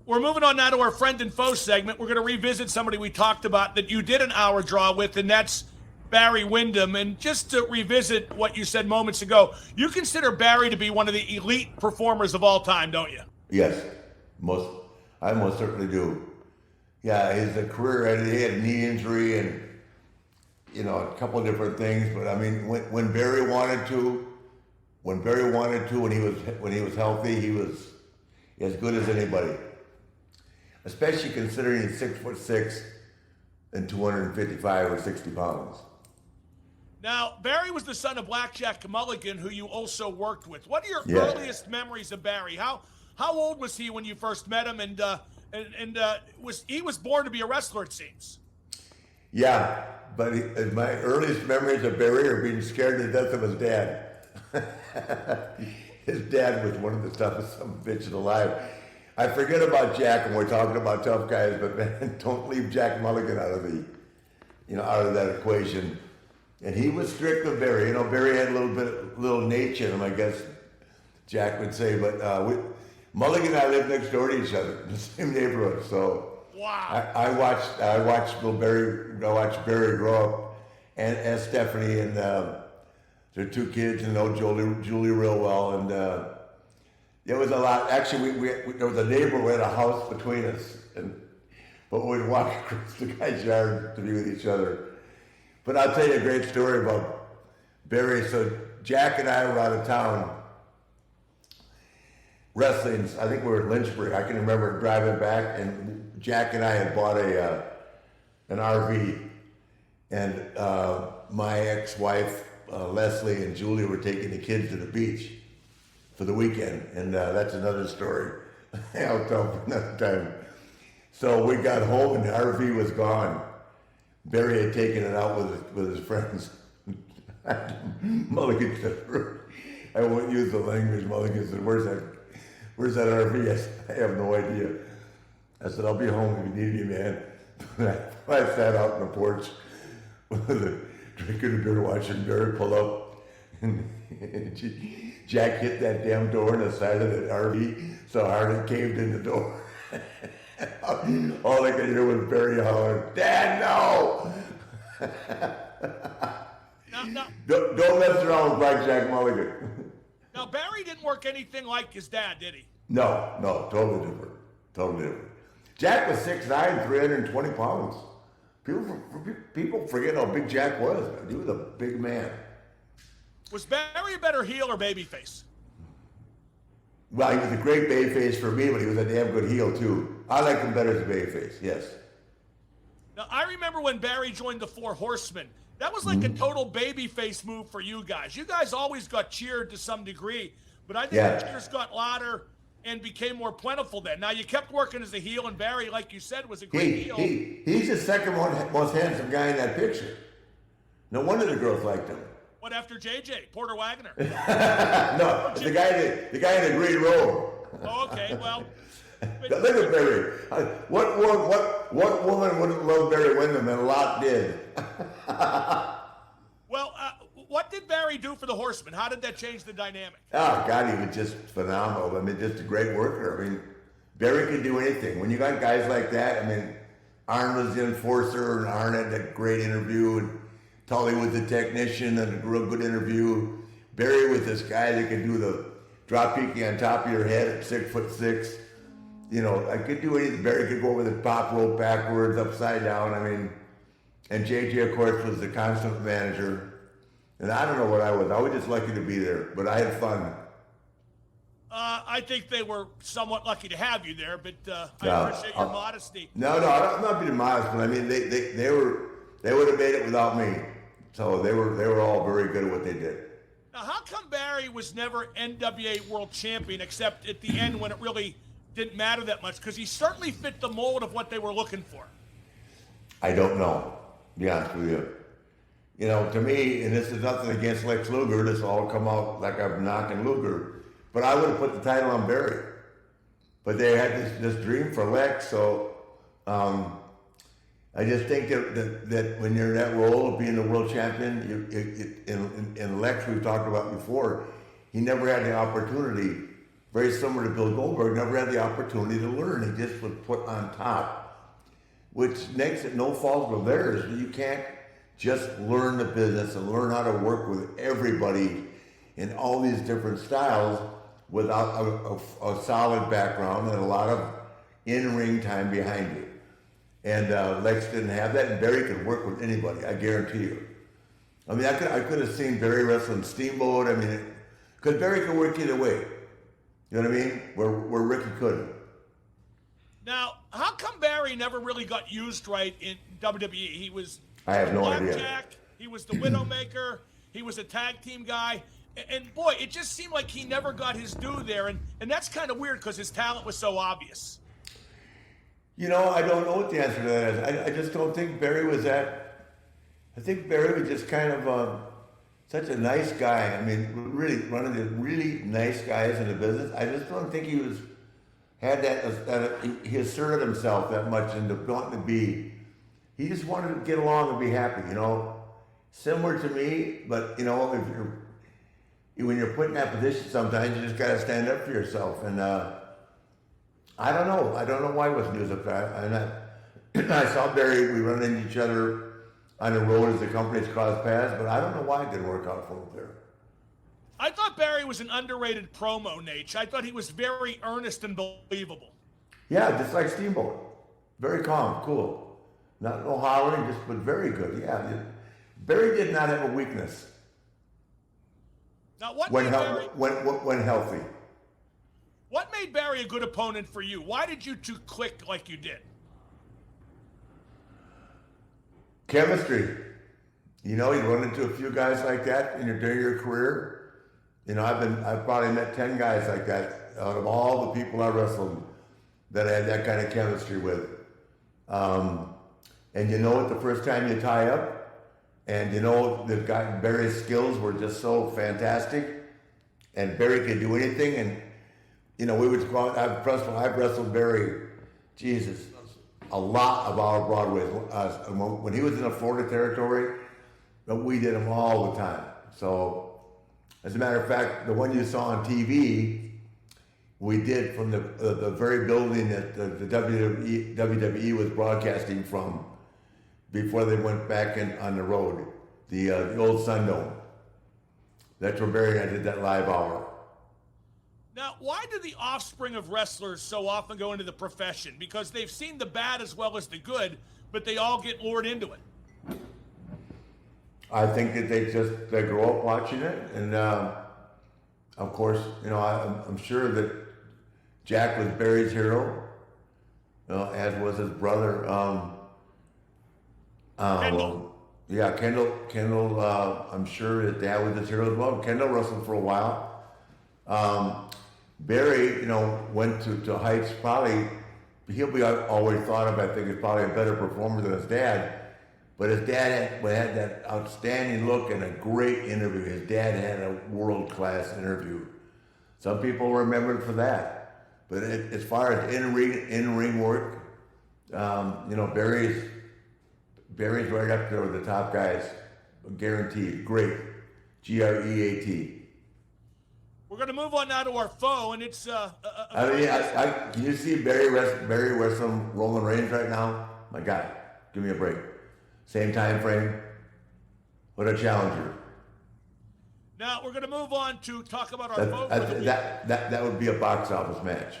We're moving on now to our friend and foe segment. We're going to revisit somebody we talked about that you did an hour draw with, and that's Barry Windham. And just to revisit what you said moments ago, you consider Barry to be one of the elite performers of all time, don't you? Yes, I most certainly do. Yeah, his career, he had a knee injury and, a couple of different things. But I mean, when Barry wanted to, when he was healthy, he was as good as anybody. Especially considering he's 6'6" and 255 or 60 pounds. Now, Barry was the son of Blackjack Mulligan, who you also worked with. What are your earliest memories of Barry? How old was he when you first met him? And he was born to be a wrestler, it seems. Yeah, but my earliest memories of Barry are being scared to death of his dad. His dad was one of the toughest son of a bitches alive. I forget about Jack, and we're talking about tough guys, but man, don't leave Jack Mulligan out of that equation. And he was strict with Barry. Barry had a little nature in him, I guess Jack would say. But Mulligan and I lived next door to each other in the same neighborhood. So wow, I watched Barry grow up, and Stephanie, and their two kids, and know Julie real well, and. There was a lot. Actually, there was a neighbor who had a house between us, but we'd walk across the guy's yard to be with each other. But I'll tell you a great story about Barry. So Jack and I were out of town wrestling. I think we were in Lynchburg. I can remember driving back, and Jack and I had bought an RV, and my ex-wife Leslie and Julie were taking the kids to the beach for the weekend, and that's another story. I'll tell for another time. So we got home and the RV was gone. Barry had taken it out with his friends. Mulligan said, I won't use the language. Mulligan said, where's that RV? I said, I have no idea. I said, I'll be home if you need me, man. I sat out on the porch drinking a beer, watching Barry pull up. Jack hit that damn door in the side of the RV so hard it caved in the door. All I could hear was Barry hollering, Dad, no! No. Don't mess around with Blackjack Mulligan. Now, Barry didn't work anything like his dad, did he? No, totally different. Jack was 6'9", 320 pounds. People forget how big Jack was. Man. He was a big man. Was Barry a better heel or babyface? Well, he was a great babyface for me, but he was a damn good heel too. I liked him better as a babyface, yes. Now, I remember when Barry joined the Four Horsemen. That was like a total babyface move for you guys. You guys always got cheered to some degree, but I think the cheers got louder and became more plentiful then. Now, you kept working as a heel, and Barry, like you said, was a great heel. He's the second most handsome guy in that picture. No wonder the girls liked him. What after JJ? Porter Wagner? No, the guy in the green robe. Oh, okay, well. Look at Barry. What woman wouldn't love Barry Windham? And a lot did. Well, what did Barry do for the Horsemen? How did that change the dynamic? Oh, God, he was just phenomenal. I mean, just a great worker. I mean, Barry could do anything. When you got guys like that, I mean, Arn was the enforcer, and Arn had that great interview, and Tully was the technician, and a real good interview. Barry was this guy that could do the drop kicking on top of your head at 6'6". I could do anything. Barry could go over the top rope backwards, upside down. I mean, and JJ, of course, was the constant manager. And I don't know what I was. I was just lucky to be there, but I had fun. I think they were somewhat lucky to have you there, but I appreciate your modesty. No, I'm not being modest, but I mean, they would have made it without me. So they were all very good at what they did. Now, how come Barry was never NWA World Champion, except at the end when it really didn't matter that much? Because he certainly fit the mold of what they were looking for. I don't know, to be honest with you. To me, and this is nothing against Lex Luger, this all come out like I'm knocking Luger, but I would have put the title on Barry. But they had this dream for Lex, so I just think that when you're in that role of being the world champion, in Lex we've talked about before, he never had the opportunity very similar to Bill Goldberg, never had the opportunity to learn. He just was put on top, which makes it no fault of theirs. But you can't just learn the business and learn how to work with everybody in all these different styles without a solid background and a lot of in-ring time behind you. And Lex didn't have that, and Barry could work with anybody, I guarantee you. I mean, I could have seen Barry wrestling Steamboat. I mean, because Barry could work either way. You know what I mean? Where Ricky couldn't. Now, how come Barry never really got used right in WWE? He was I have no idea. Blackjack, he was the Widowmaker, he was a tag team guy. And boy, it just seemed like he never got his due there. And that's kind of weird because his talent was so obvious. You know, I don't know what the answer to that is. I just don't think Barry was that. I think Barry was just kind of such a nice guy. I mean, really one of the really nice guys in the business. I just don't think he he asserted himself that much into wanting to be. He just wanted to get along and be happy. You know, similar to me, but you know, when you're put in that position, sometimes you just got to stand up for yourself. And I don't know. I don't know why he wasn't used up there. I saw Barry. We run into each other on the road as the companies cross paths, but I don't know why it didn't work out for him there. I thought Barry was an underrated promo, Nate. I thought he was very earnest and believable. Yeah, just like Steamboat. Very calm, cool. Not no hollering, but very good. Yeah, Barry did not have a weakness. Now, when healthy. What made Barry a good opponent for you? Why did you two click like you did? Chemistry. You know, you run into a few guys like that during your career. You know, I've probably met 10 guys like that out of all the people I wrestled that I had that kind of chemistry with. And you know it the first time you tie up, and you know the guy Barry's skills were just so fantastic, and Barry could do anything. And you know, we would go out. I've wrestled Barry, Jesus, a lot of our Broadways. When he was in the Florida territory, we did them all the time. So, as a matter of fact, the one you saw on TV, we did from the very building that the WWE was broadcasting from before they went back on the road, the old Sundome. That's where Barry and I did that live hour. Now, why do the offspring of wrestlers so often go into the profession? Because they've seen the bad as well as the good, but they all get lured into it. I think that they grow up watching it, and of course, you know, I'm sure that Jack was Barry's hero, as was his brother. Kendall. Yeah, Kendall. I'm sure his dad was his hero as well. Kendall wrestled for a while. Barry, you know, went to heights. Probably he'll be always thought of. I think is probably a better performer than his dad. But his dad had that outstanding look and a great interview. His dad had a world-class interview. Some people remember it for that. But as far as in-ring work, you know, Barry's right up there with the top guys, guaranteed. Great, Great. We're going to move on now to our foe, and it's. I mean, can you see Barry wrestling Roman Reigns right now? My God, give me a break. Same time frame. What a challenger. Now we're going to move on to talk about our foe. That would be a box office match.